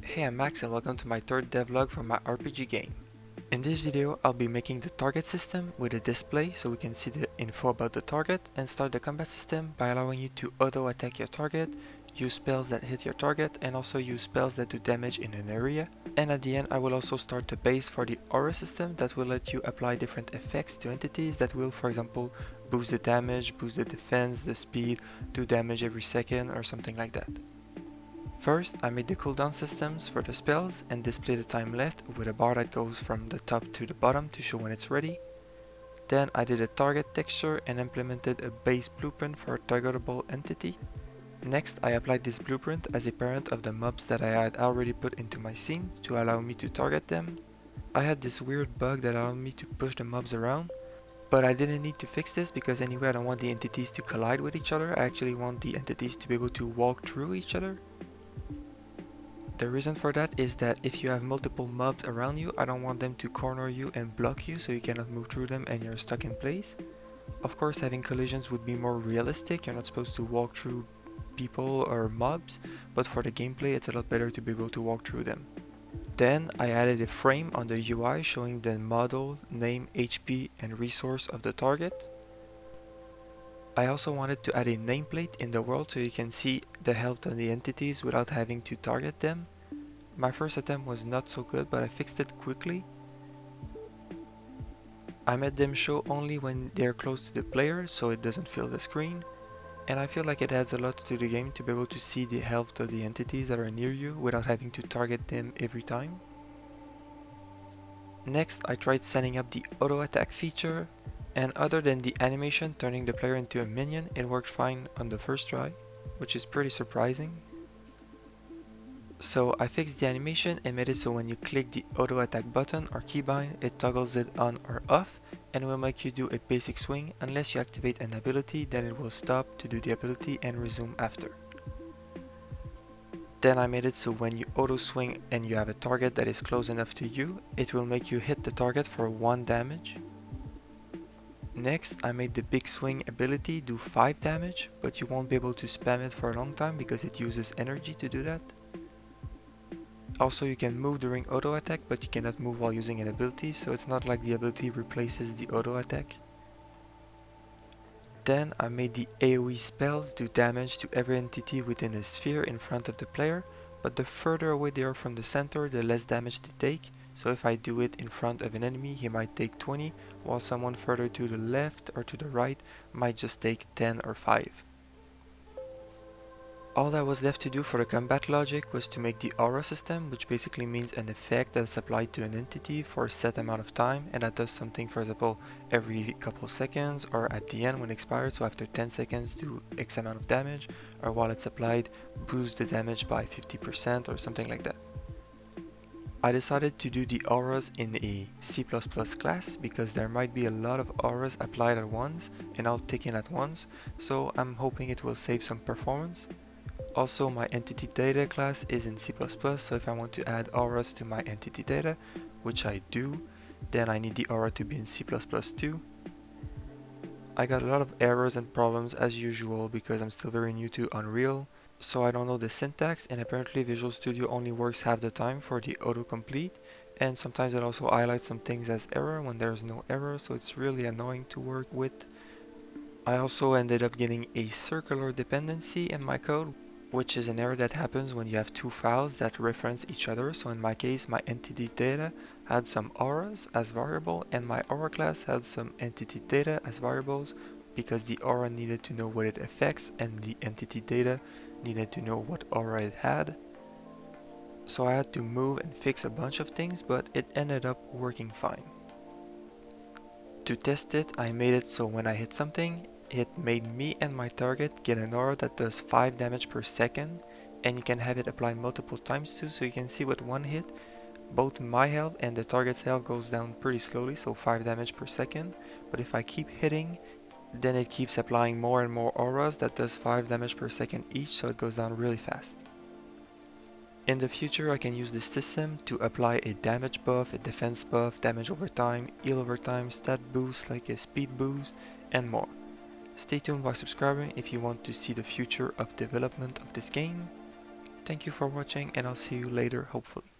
Hey, I'm Max and welcome to my third devlog for my RPG game. In this video, I'll be making the target system with a display so we can see the info about the target and start the combat system by allowing you to auto-attack your target, use spells that hit your target and also use spells that do damage in an area. And at the end, I will also start the base for the aura system that will let you apply different effects to entities that will, for example, boost the damage, boost the defense, the speed, do damage every second or something like that. First, I made the cooldown systems for the spells and display the time left with a bar that goes from the top to the bottom to show when it's ready. Then I did a target texture and implemented a base blueprint for a targetable entity. Next, I applied this blueprint as a parent of the mobs that I had already put into my scene to allow me to target them. I had this weird bug that allowed me to push the mobs around, but I didn't need to fix this because anyway I don't want the entities to collide with each other. I actually want the entities to be able to walk through each other. The reason for that is that if you have multiple mobs around you, I don't want them to corner you and block you so you cannot move through them and you're stuck in place. Of course, having collisions would be more realistic, you're not supposed to walk through people or mobs, but for the gameplay it's a lot better to be able to walk through them. Then I added a frame on the UI showing the model, name, HP and resource of the target. I also wanted to add a nameplate in the world so you can see the health of the entities without having to target them. My first attempt was not so good, but I fixed it quickly. I made them show only when they're close to the player so it doesn't fill the screen. And I feel like it adds a lot to the game to be able to see the health of the entities that are near you without having to target them every time. Next, I tried setting up the auto attack feature. And other than the animation turning the player into a minion, it worked fine on the first try, which is pretty surprising. So I fixed the animation and made it so when you click the auto attack button or keybind, it toggles it on or off and will make you do a basic swing. Unless you activate an ability, then it will stop to do the ability and resume after. Then I made it so when you auto swing and you have a target that is close enough to you, it will make you hit the target for 1 damage. Next, I made the big swing ability do 5 damage, but you won't be able to spam it for a long time because it uses energy to do that. Also, you can move during auto attack, but you cannot move while using an ability, so it's not like the ability replaces the auto attack. Then I made the AOE spells do damage to every entity within a sphere in front of the player, but the further away they are from the center, the less damage they take. So if I do it in front of an enemy, he might take 20, while someone further to the left or to the right might just take 10 or 5. All that was left to do for the combat logic was to make the aura system, which basically means an effect that is applied to an entity for a set amount of time, and that does something, for example, every couple seconds or at the end when expired, so after 10 seconds do X amount of damage, or while it's applied boost the damage by 50% or something like that. I decided to do the auras in a C++ class because there might be a lot of auras applied at once and all taken at once, so I'm hoping it will save some performance. Also, my entity data class is in C++, so if I want to add auras to my entity data, which I do, then I need the aura to be in C++ too. I got a lot of errors and problems as usual because I'm still very new to Unreal, so I don't know the syntax, and apparently Visual Studio only works half the time for the autocomplete, and sometimes it also highlights some things as error when there's no error, so it's really annoying to work with. I also ended up getting a circular dependency in my code, which is an error that happens when you have two files that reference each other. So in my case, my entity data had some auras as variable and my aura class had some entity data as variables because the aura needed to know what it affects and the entity data needed to know what aura it had. So I had to move and fix a bunch of things, but it ended up working fine. To test it, I made it so when I hit something, it made me and my target get an aura that does 5 damage per second, and you can have it apply multiple times too, so you can see with one hit, both my health and the target's health goes down pretty slowly, so 5 damage per second, but if I keep hitting, then it keeps applying more and more auras that does 5 damage per second each, so it goes down really fast. In the future, I can use this system to apply a damage buff, a defense buff, damage over time, heal over time, stat boost like a speed boost, and more. Stay tuned while subscribing if you want to see the future of development of this game. Thank you for watching, and I'll see you later, hopefully.